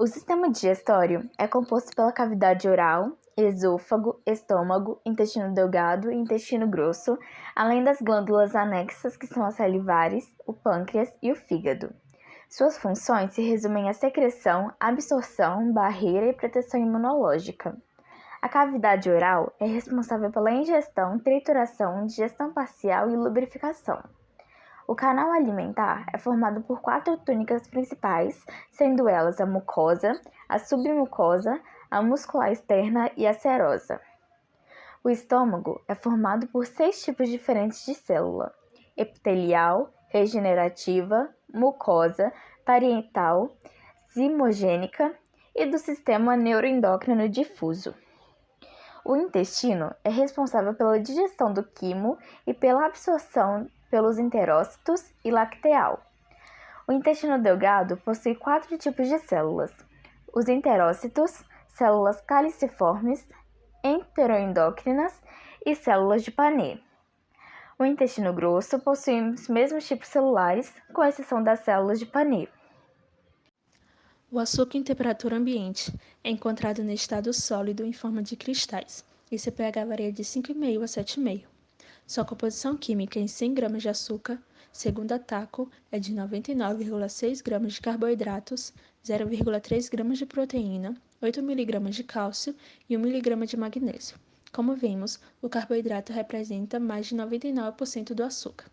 O sistema digestório é composto pela cavidade oral, esôfago, estômago, intestino delgado e intestino grosso, além das glândulas anexas, que são as salivares, o pâncreas e o fígado. Suas funções se resumem à secreção, absorção, barreira e proteção imunológica. A cavidade oral é responsável pela ingestão, trituração, digestão parcial e lubrificação. O canal alimentar é formado por 4 túnicas principais, sendo elas a mucosa, a submucosa, a muscular externa e a serosa. O estômago é formado por 6 tipos diferentes de célula: epitelial, regenerativa, mucosa, parietal, zimogênica e do sistema neuroendócrino difuso. O intestino é responsável pela digestão do quimo e pela absorção pelos enterócitos e lacteal. O intestino delgado possui 4 tipos de células: os enterócitos, células caliciformes, enteroendócrinas e células de Paneth. O intestino grosso possui os mesmos tipos celulares, com exceção das células de Paneth. O açúcar em temperatura ambiente é encontrado no estado sólido em forma de cristais, e seu pH varia de 5,5 a 7,5. Sua composição química em 100 gramas de açúcar, segundo a TACO, é de 99,6 gramas de carboidratos, 0,3 gramas de proteína, 8 miligramas de cálcio e 1 miligrama de magnésio. Como vimos, o carboidrato representa mais de 99% do açúcar.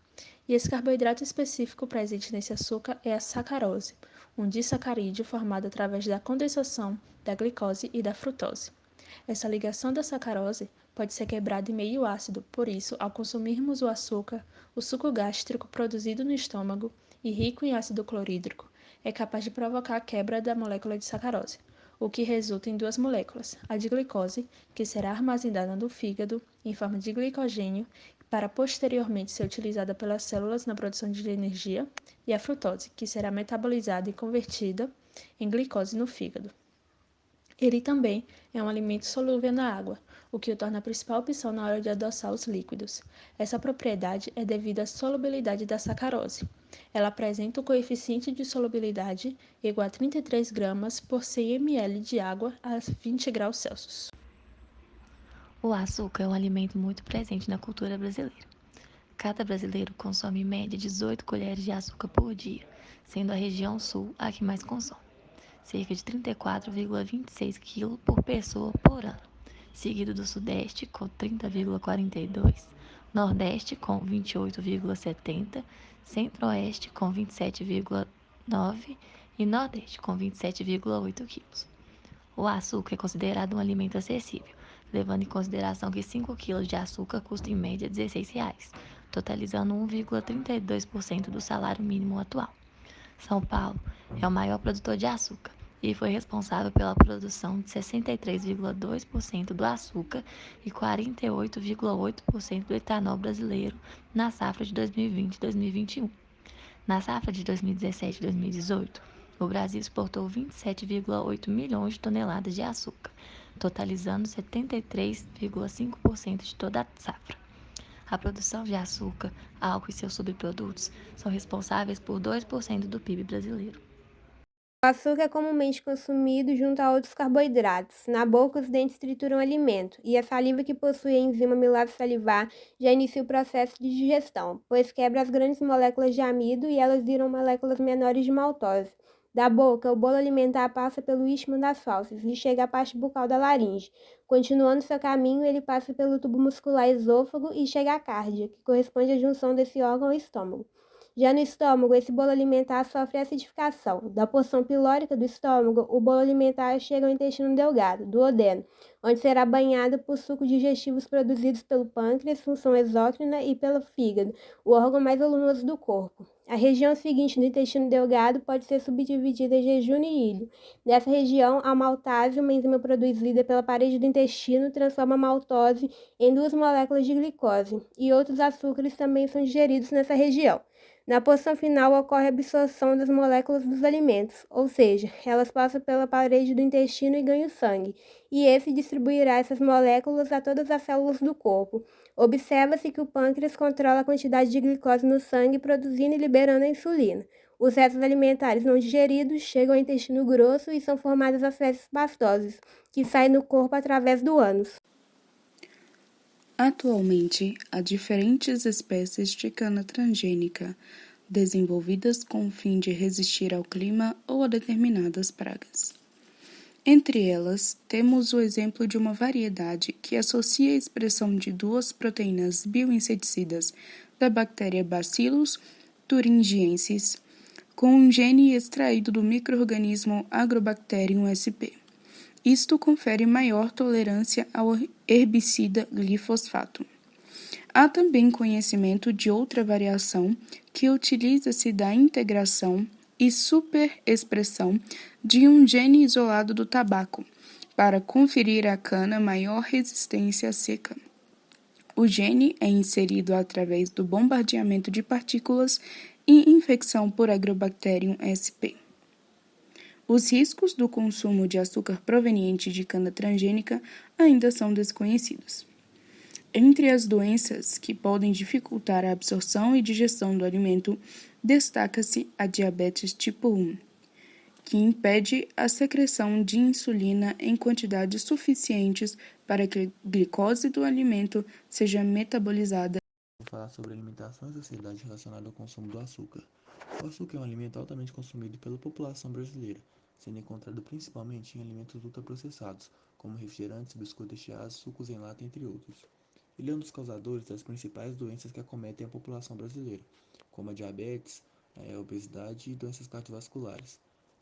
E esse carboidrato específico presente nesse açúcar é a sacarose, um disacarídeo formado através da condensação da glicose e da frutose. Essa ligação da sacarose pode ser quebrada em meio ácido, por isso, ao consumirmos o açúcar, o suco gástrico produzido no estômago e rico em ácido clorídrico é capaz de provocar a quebra da molécula de sacarose, o que resulta em 2 moléculas, a de glicose, que será armazenada no fígado em forma de glicogênio para posteriormente ser utilizada pelas células na produção de energia, e a frutose, que será metabolizada e convertida em glicose no fígado. Ele também é um alimento solúvel na água, o que o torna a principal opção na hora de adoçar os líquidos. Essa propriedade é devido à solubilidade da sacarose. Ela apresenta um coeficiente de solubilidade igual a 33 gramas por 100 ml de água a 20 graus Celsius. O açúcar é um alimento muito presente na cultura brasileira. Cada brasileiro consome em média 18 colheres de açúcar por dia, sendo a região sul a que mais consome, cerca de 34,26 kg por pessoa por ano, seguido do sudeste com 30,42, nordeste com 28,70, centro-oeste com 27,9 e nordeste com 27,8 kg. O açúcar é considerado um alimento acessível, levando em consideração que 5 kg de açúcar custam em média R$ 16, totalizando 1,32% do salário mínimo atual. São Paulo é o maior produtor de açúcar e foi responsável pela produção de 63,2% do açúcar e 48,8% do etanol brasileiro na safra de 2020-2021. Na safra de 2017-2018, o Brasil exportou 27,8 milhões de toneladas de açúcar, totalizando 73,5% de toda a safra. A produção de açúcar, álcool e seus subprodutos são responsáveis por 2% do PIB brasileiro. O açúcar é comumente consumido junto a outros carboidratos. Na boca, os dentes trituram o alimento, e a saliva, que possui a enzima amilase salivar, já inicia o processo de digestão, pois quebra as grandes moléculas de amido e elas viram moléculas menores de maltose. Da boca, o bolo alimentar passa pelo istmo das fauces e chega à parte bucal da laringe. Continuando seu caminho, ele passa pelo tubo muscular esôfago e chega à cárdia, que corresponde à junção desse órgão ao estômago. Já no estômago, esse bolo alimentar sofre acidificação. Da porção pilórica do estômago, o bolo alimentar chega ao intestino delgado, duodeno, onde será banhado por sucos digestivos produzidos pelo pâncreas, função exócrina, e pelo fígado, o órgão mais volumoso do corpo. A região seguinte do intestino delgado pode ser subdividida em jejum e ilho. Nessa região, a maltase, uma enzima produzida pela parede do intestino, transforma a maltose em 2 moléculas de glicose, e outros açúcares também são digeridos nessa região. Na porção final ocorre a absorção das moléculas dos alimentos, ou seja, elas passam pela parede do intestino e ganham sangue, e esse distribuirá essas moléculas a todas as células do corpo. Observa-se que o pâncreas controla a quantidade de glicose no sangue, produzindo e liberando a insulina. Os restos alimentares não digeridos chegam ao intestino grosso e são formadas as fezes pastosas, que saem do corpo através do ânus. Atualmente, há diferentes espécies de cana transgênica, desenvolvidas com o fim de resistir ao clima ou a determinadas pragas. Entre elas, temos o exemplo de uma variedade que associa a expressão de duas proteínas bioinseticidas da bactéria Bacillus thuringiensis com um gene extraído do micro-organismo Agrobacterium sp. Isto confere maior tolerância ao herbicida glifosfato. Há também conhecimento de outra variação que utiliza-se da integração e superexpressão de um gene isolado do tabaco, para conferir à cana maior resistência à seca. O gene é inserido através do bombardeamento de partículas e infecção por Agrobacterium sp. Os riscos do consumo de açúcar proveniente de cana transgênica ainda são desconhecidos. Entre as doenças que podem dificultar a absorção e digestão do alimento, destaca-se a diabetes tipo 1, que impede a secreção de insulina em quantidades suficientes para que a glicose do alimento seja metabolizada. Vou falar sobre alimentação e sociedade relacionada ao consumo do açúcar. O açúcar é um alimento altamente consumido pela população brasileira, sendo encontrado principalmente em alimentos ultraprocessados, como refrigerantes, biscoitos recheados, sucos em lata, entre outros. Ele é um dos causadores das principais doenças que acometem a população brasileira, como a diabetes, a obesidade e doenças cardiovasculares.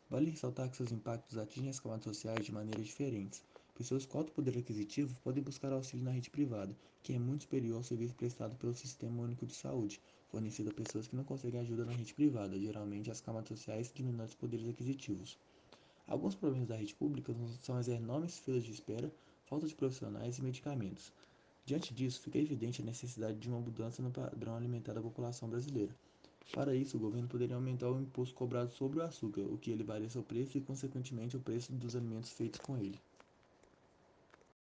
Vale ressaltar que seus impactos atingem as camadas sociais de maneiras diferentes. Pessoas com alto poder aquisitivo podem buscar auxílio na rede privada, que é muito superior ao serviço prestado pelo Sistema Único de Saúde, fornecido a pessoas que não conseguem ajuda na rede privada, geralmente as camadas sociais de menores poderes aquisitivos. Alguns problemas da rede pública são as enormes filas de espera, falta de profissionais e medicamentos. Diante disso, fica evidente a necessidade de uma mudança no padrão alimentar da população brasileira. Para isso, o governo poderia aumentar o imposto cobrado sobre o açúcar, o que elevaria seu preço e, consequentemente, o preço dos alimentos feitos com ele.